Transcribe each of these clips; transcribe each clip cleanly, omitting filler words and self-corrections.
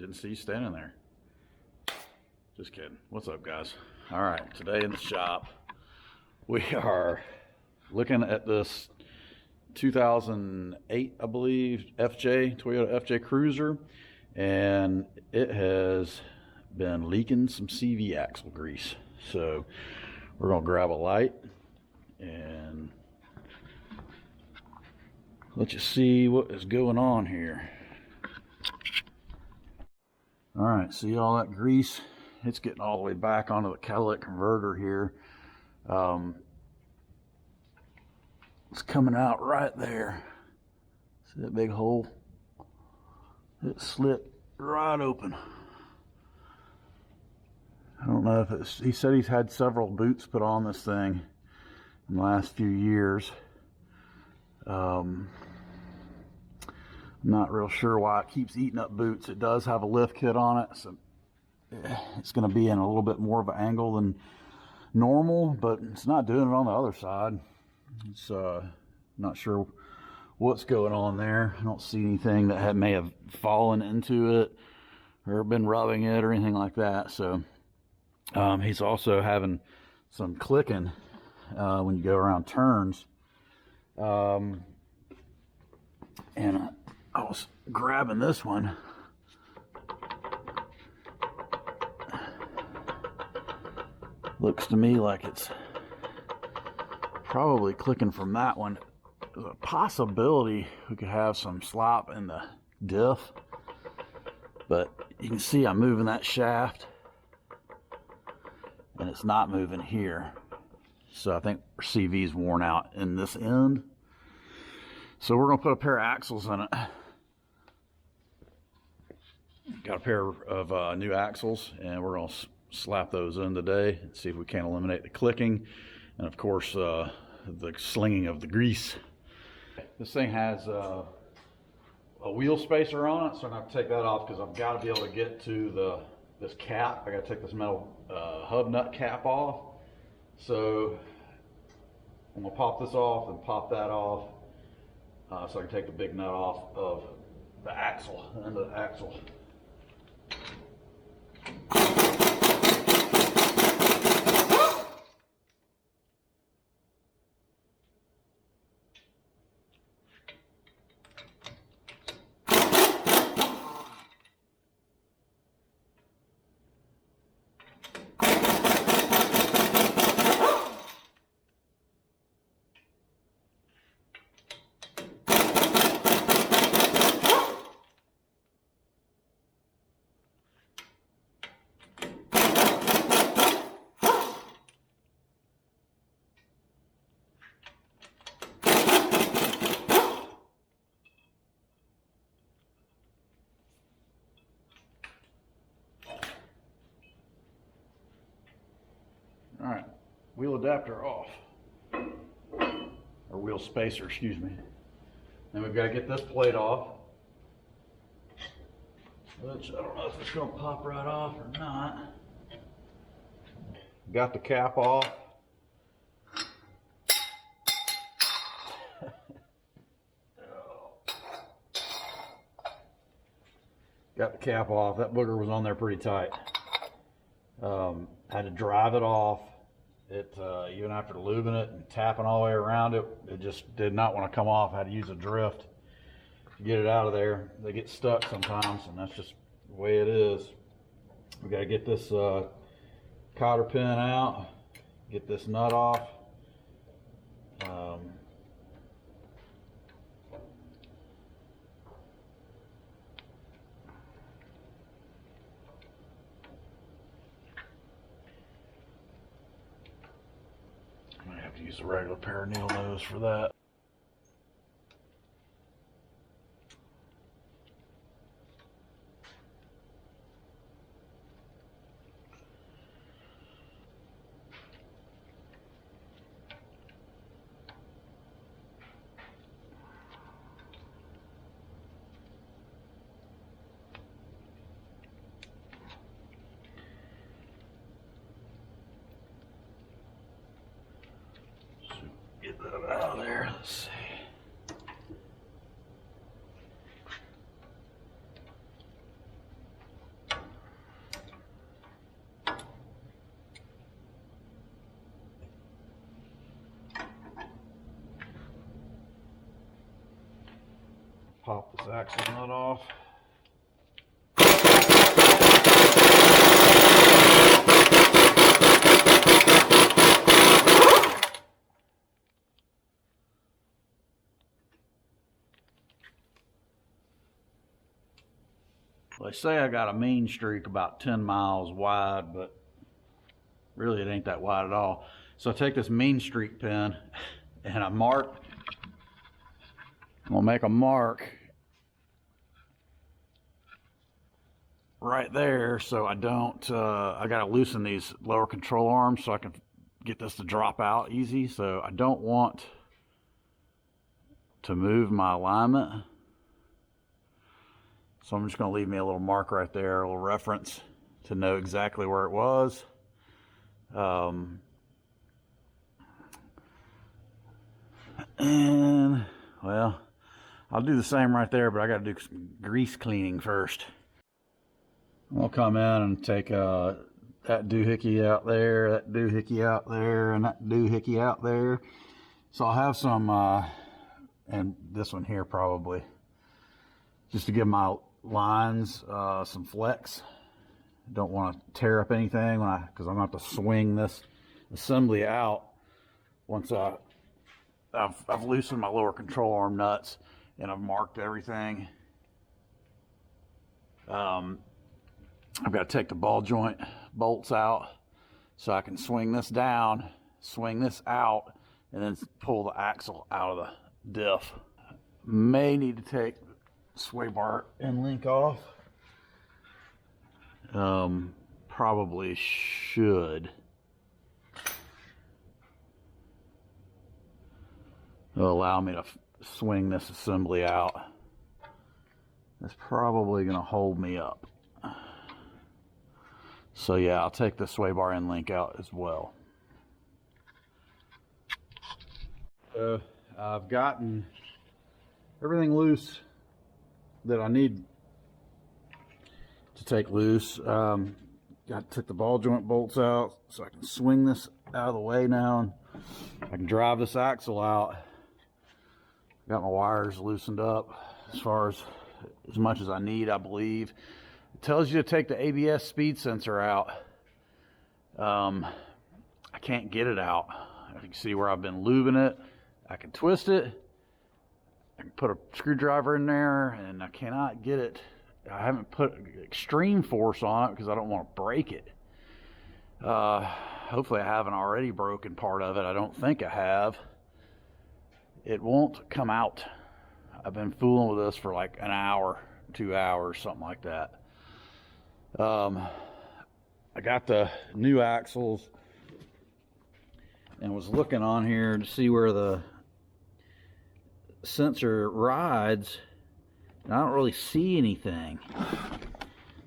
Didn't see you standing there. Just kidding. What's up, guys? All right, today in the shop, we are looking at this 2008, I believe, Toyota FJ Cruiser, and it has been leaking some CV axle grease. So we're gonna grab a light and let you see what is going on here. All right, see all that grease? It's getting all the way back onto the catalytic converter here. It's coming out right there. See that big hole? It slit right open. I don't know if it's, he said he's had several boots put on this thing in the last few years. I'm not real sure why it keeps eating up boots. It does have a lift kit on it, so it's going to be in a little bit more of an angle than normal, but it's not doing it on the other side. It's not sure what's going on there. I don't see anything that may have fallen into it or been rubbing it or anything like that. So he's also having some clicking when you go around turns. And I was grabbing this one. Looks to me like it's probably clicking from that one. There's a possibility we could have some slop in the diff, but you can see I'm moving that shaft and it's not moving here. So I think our CV's worn out in this end. So we're gonna put a pair of axles in it. Got a pair of new axles, and we're gonna slap those in today and see if we can eliminate the clicking and of course the slinging of the grease. This thing has a wheel spacer on it, so I'm gonna have to take that off because I've got to be able to get to this cap. I got to take this metal hub nut cap off. So I'm gonna pop this off and pop that off so I can take the big nut off of the axle, the end of the axle. All right, wheel adapter off, or wheel spacer, excuse me. Then we've got to get this plate off, which I don't know if it's going to pop right off or not. Got the cap off. Got the cap off. That booger was on there pretty tight. Had to drive it off. Even after lubing it and tapping all the way around it, it just did not want to come off. I had to use a drift to get it out of there. They get stuck sometimes, and that's just the way it is. We got to get this cotter pin out, get this nut off. Use a regular pair of needle nose for that. Get that out of there. Let's see. Pop this axle nut off. Well, they say I got a main streak about 10 miles wide, but really it ain't that wide at all. So I take this main streak pin and I mark. I'm gonna make a mark right there so I don't, I gotta loosen these lower control arms so I can get this to drop out easy. So I don't want to move my alignment. So I'm just gonna leave me a little mark right there, a little reference to know exactly where it was. And well, I'll do the same right there, but I gotta do some grease cleaning first. I'll come in and take that doohickey out there, that doohickey out there, and that doohickey out there. So I'll have some, and this one here probably, just to give my lines some flex. Don't want to tear up anything because I'm going to have to swing this assembly out once I've loosened my lower control arm nuts and I've marked everything. I've got to take the ball joint bolts out so I can swing this down, swing this out, and then pull the axle out of the diff. May need to take sway bar and link off. Probably should. It'll allow me to swing this assembly out. It's probably going to hold me up. So yeah, I'll take the sway bar and link out as well. I've gotten everything loose that I need to take loose. I took the ball joint bolts out so I can swing this out of the way now, and I can drive this axle out. Got my wires loosened up as much as I need, I believe. It tells you to take the ABS speed sensor out. I can't get it out. You can see where I've been lubing it. I can twist it. I can put a screwdriver in there, and I cannot get it. I haven't put extreme force on it because I don't want to break it. Hopefully I haven't already broken part of it. I don't think I have. It won't come out. I've been fooling with this for like an hour, 2 hours, something like that. I got the new axles and was looking on here to see where the sensor rides, and I don't really see anything.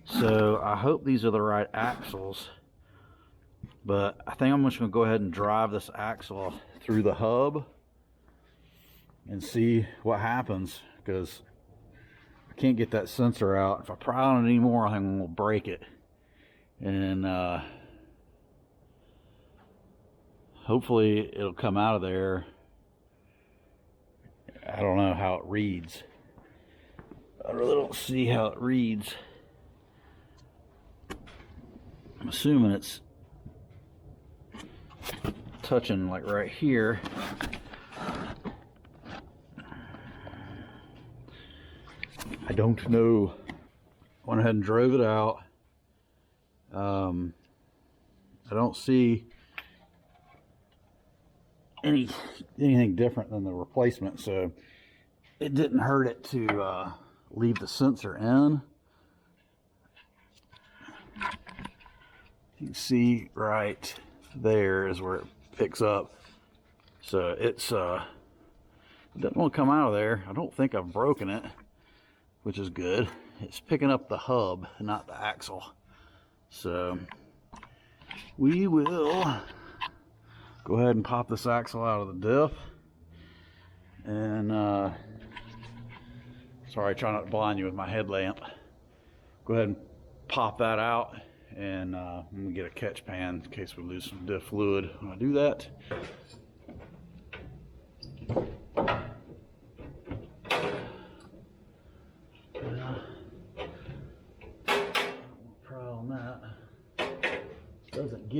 So I hope these are the right axles, but I think I'm just going to go ahead and drive this axle through the hub and see what happens, because I can't get that sensor out. If I pry on it anymore, I think I'm going to break it. And hopefully it'll come out of there. I don't know how it reads. I really don't see how it reads. I'm assuming it's touching like right here. I don't know. Went ahead and drove it out. I don't see anything different than the replacement, so it didn't hurt it to leave the sensor in. You can see right there is where it picks up. So it's it doesn't want to come out of there. I don't think I've broken it, which is good. It's picking up the hub, not the axle. So we will go ahead and pop this axle out of the diff. And sorry, trying not to blind you with my headlamp. Go ahead and pop that out, and I'm gonna get a catch pan in case we lose some diff fluid when I do that.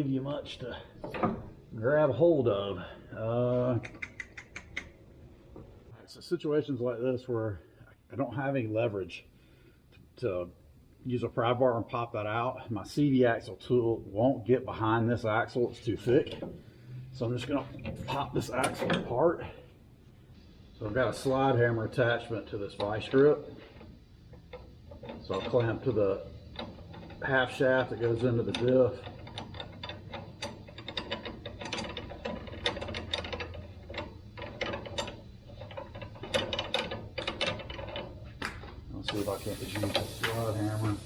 give you much to grab hold of. So situations like this where I don't have any leverage to use a pry bar and pop that out, my CD axle tool won't get behind this axle, it's too thick. So I'm just gonna pop this axle apart. So I've got a slide hammer attachment to this vice grip. So I'll clamp to the half shaft that goes into the diff. Let's see if I can't just use the slide hammer.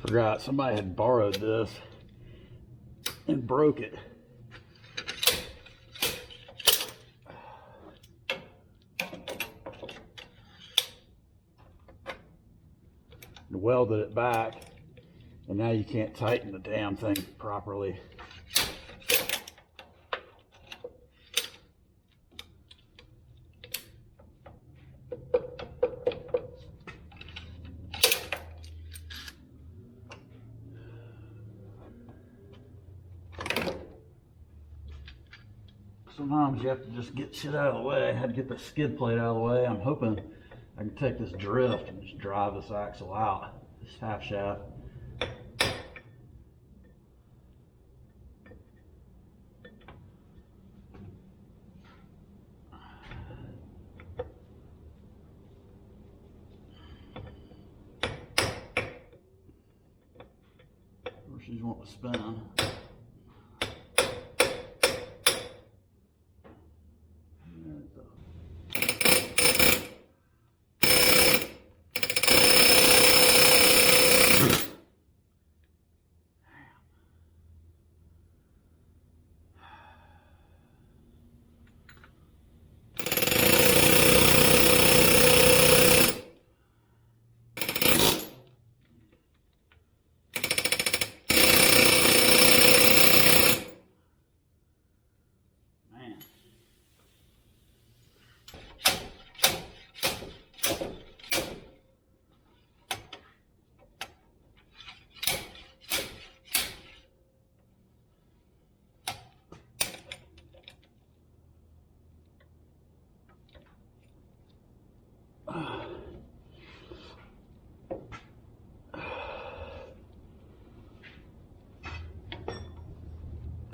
Forgot somebody had borrowed this and broke it. And welded it back, and now you can't tighten the damn thing properly. Sometimes you have to just get shit out of the way. I had to get the skid plate out of the way. I'm hoping I can take this drift and just drive this axle out, this half shaft. Of course, she's wanting to spin.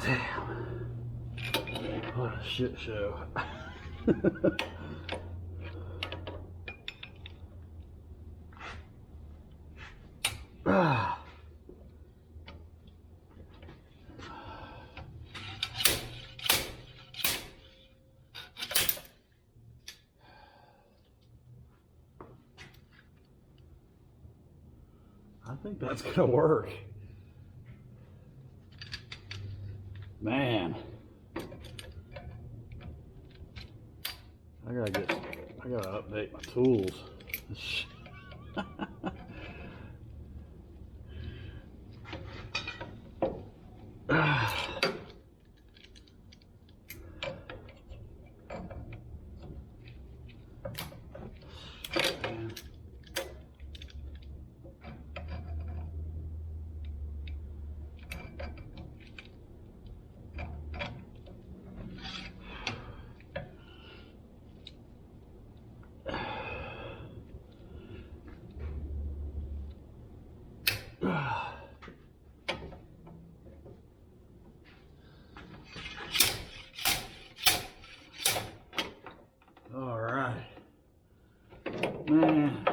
Damn. What a shit show. I think that's gonna work. Man, I gotta update my tools. All right, man,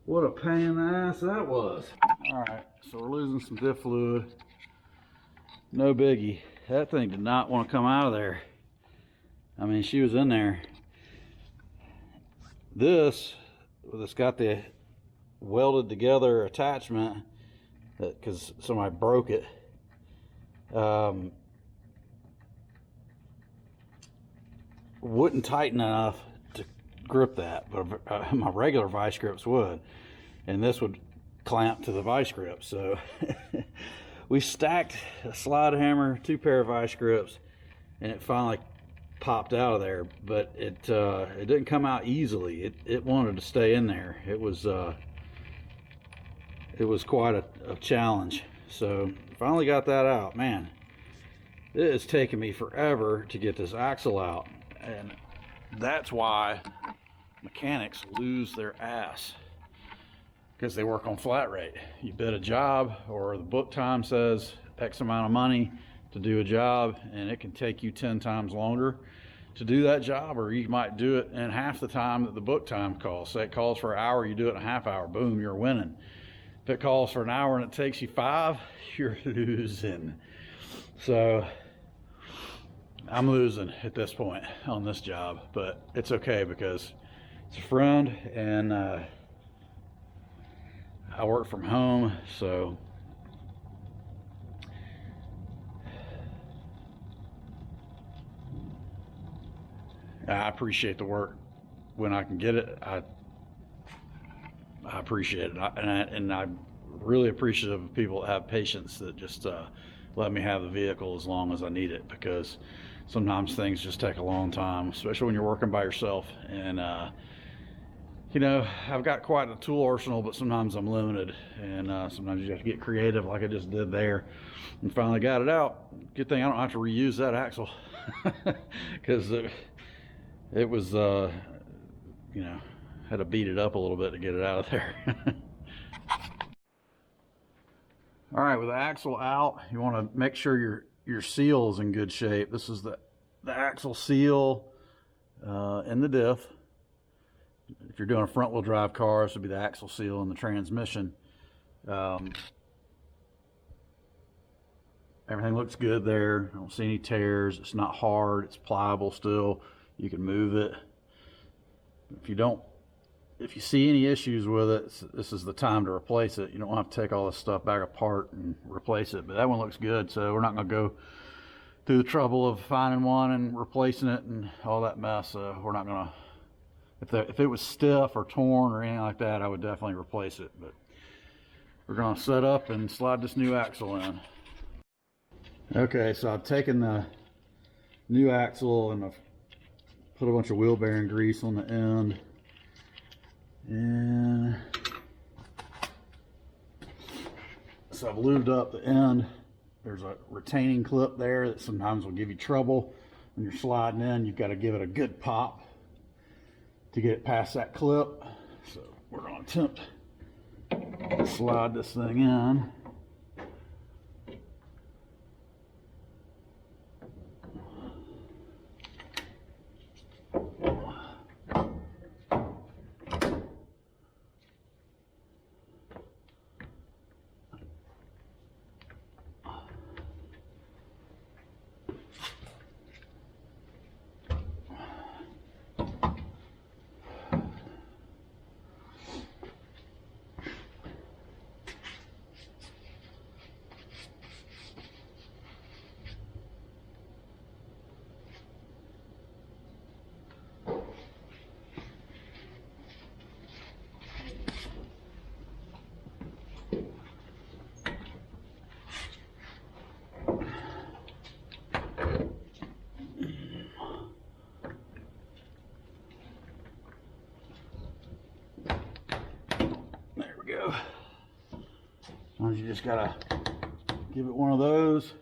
what a pain in the ass that was. All right, so we're losing some diff fluid. No biggie. That thing did not want to come out of there. I mean, she was in there. This, it's got the welded together attachment that, because somebody broke it. Wouldn't tighten enough to grip that, but my regular vice grips would, and this would clamp to the vice grip. So we stacked a slide hammer, 2 pair of vice grips, and it finally popped out of there. But it didn't come out easily. It wanted to stay in there. It was quite a challenge. So finally got that out. Man, it has taken me forever to get this axle out, and that's why mechanics lose their ass, because they work on flat rate. You bid a job, or the book time says X amount of money to do a job, and it can take you 10 times longer to do that job, or you might do it in half the time that the book time calls. Say it calls for an hour, you do it in a half hour, boom, you're winning. If it calls for an hour and it takes you 5, you're losing. So I'm losing at this point on this job, but it's okay because it's a friend, and I work from home, so I appreciate the work when I can get it. I appreciate it, and I'm really appreciative of people that have patience that just let me have the vehicle as long as I need it, because sometimes things just take a long time, especially when you're working by yourself. And you know, I've got quite a tool arsenal, but sometimes I'm limited, and sometimes you have to get creative like I just did there, and finally got it out. Good thing I don't have to reuse that axle, because it was you know, had to beat it up a little bit to get it out of there. All right, with the axle out, you want to make sure your seal is in good shape. This is the axle seal in the diff. If you're doing a front wheel drive car, this would be the axle seal in the transmission. Everything looks good there. I don't see any tears. It's not hard. It's pliable still. You can move it. If you see any issues with it, this is the time to replace it. You don't have to take all this stuff back apart and replace it. But that one looks good, so we're not going to go through the trouble of finding one and replacing it and all that mess. We're not going to. If it was stiff or torn or anything like that, I would definitely replace it. But we're going to set up and slide this new axle in. Okay, so I've taken the new axle and I've put a bunch of wheel bearing grease on the end. And so I've lubed up the end. There's a retaining clip there that sometimes will give you trouble when you're sliding in. You've got to give it a good pop to get it past that clip. So we're going to attempt to slide this thing in. You just gotta give it one of those.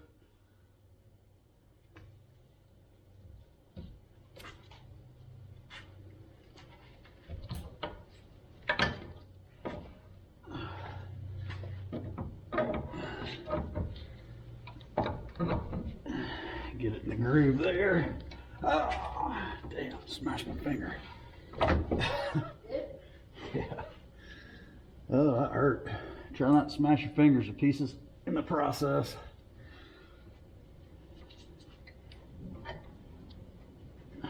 Get it in the groove there. Oh, damn, smashed my finger. Yeah. Oh, that hurt. Try not to smash your fingers to pieces in the process. So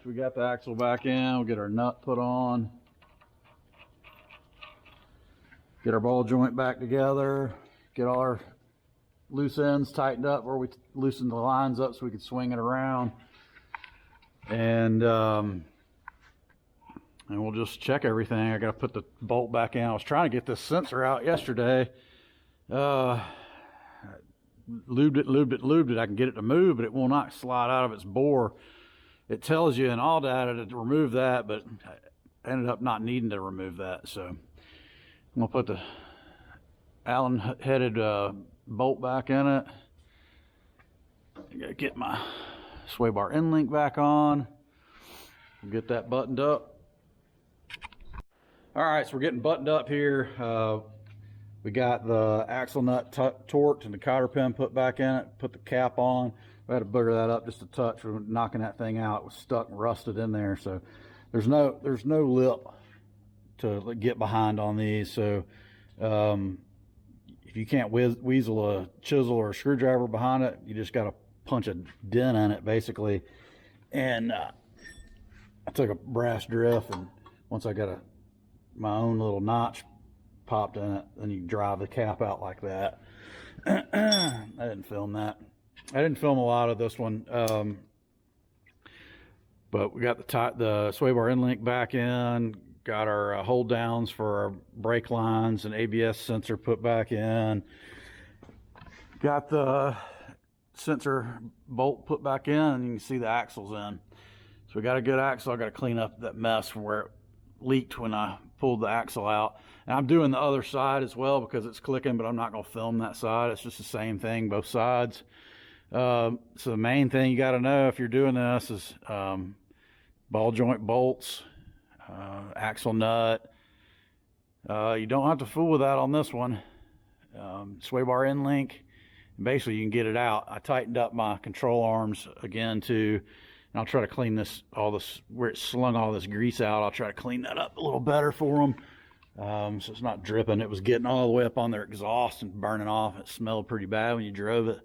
we got the axle back in, we'll get our nut put on. Get our ball joint back together. get all our loose ends tightened up where we loosened the lines up so we could swing it around. And we'll just check everything. I got to put the bolt back in. I was trying to get this sensor out yesterday. Lubed it. I can get it to move, but it will not slide out of its bore. It tells you in all data to remove that, but I ended up not needing to remove that. So I'm gonna put the Allen-headed bolt back in it. I gotta get my sway bar end link back on. We'll get that buttoned up. All right, so we're getting buttoned up here. We got the axle nut torqued and the cotter pin put back in it, put the cap on. We had to booger that up just a touch. We were knocking that thing out. It was stuck and rusted in there. So there's no lip to get behind on these. So if you can't weasel a chisel or a screwdriver behind it, you just got to punch a dent in it basically. And I took a brass drift, and once I got my own little notch popped in it, then you drive the cap out like that. I didn't film that. I didn't film a lot of this one, but we got the sway bar end link back in, got our hold downs for our brake lines and ABS sensor put back in, got the sensor bolt put back in, and you can see the axles in. So we got a good axle. I got to clean up that mess from where it leaked when I pulled the axle out. And I'm doing the other side as well because it's clicking, but I'm not going to film that side. It's just the same thing, both sides. So the main thing you got to know if you're doing this is ball joint bolts, axle nut. You don't have to fool with that on this one. Sway bar end link. Basically, you can get it out. I tightened up my control arms again too, and I'll try to clean all this where it slung all this grease out. I'll try to clean that up a little better for them, so it's not dripping. It was getting all the way up on their exhaust and burning off. It smelled pretty bad when you drove it.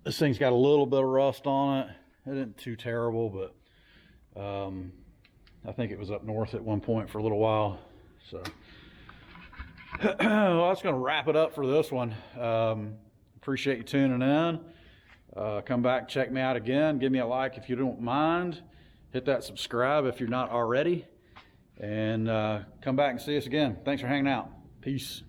This thing's got a little bit of rust on it. It isn't too terrible, but I think it was up north at one point for a little while. So well, that's going to wrap it up for this one. Appreciate you tuning in. Come back, check me out again. Give me a like if you don't mind. Hit that subscribe if you're not already. And come back and see us again. Thanks for hanging out. Peace.